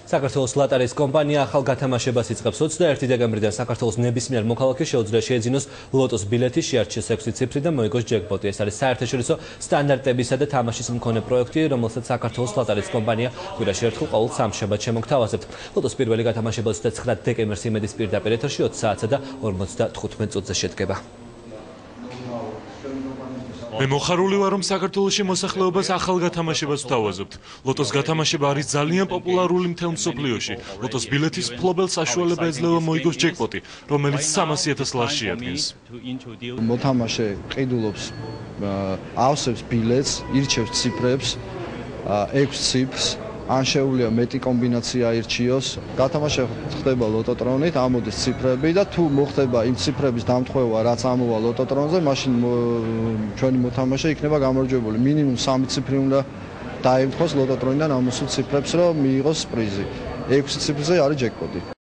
საქართველოს ლოტარიის კომპანია ახალ გათამაშებას იწყებს 21 დეკემბრიდან საქართველოს ნებისმიერ მოქალაქეს შეუძლია შეეძინოს ლოტოს ბილეთი, შეარჩიოს 6 ციფრი და მოიგოს ჯეკპოტი. ეს არის საერთაშორისო სტანდარტებისა და თამაშის მქონე პროექტი, რომელსაც საქართველოს ლოტარიის კომპანია კვირაში ერთხელ ყოველ სამშაბათს შემოგთავაზებთ. ლოტოს პირველი გათამაშება 29 დეკემბერს იმედის პირდაპირ ეთერში 20 საათსა და 55 წუთზე შედგება. მე მოხარული ვარ, რომ საქართველოში მოსახლეობას ახალ გათამაშებას ვთავაზობთ. ლოტოს გათამაშება არის ძალიან პოპულარული მთელ მსოფლიოში. ლოტოს ბილეთის მფლობელ საშუალება ეძლევა მოიგოს ჯეკპოტი, რომელიც 300,000 ლარს შეადგენს. მოთამაშე ყიდულობს, ავსებს ბილეთს, ირჩევს ციფრებს, 6 ციფრს. ან შეუძლია მეტი კომბინაცია აირჩიოს. გათამაშება ხდება ლოტოტრონით, ამოდის ციფრები და თუ მოხდება იმ ციფრების დამტყვევა, რაც ამოვა ლოტოტრონზე, მაშინ ჩვენი მოთამაშე იქნება გამარჯვებული. მინიმუმ 3 ციფრი უნდა დაემთხოს ლოტოტრონიდან ამოსულ ციფრებს, რომ მიიღოს პრიზი. 6 ციფრზე არის ჯეკპოტი.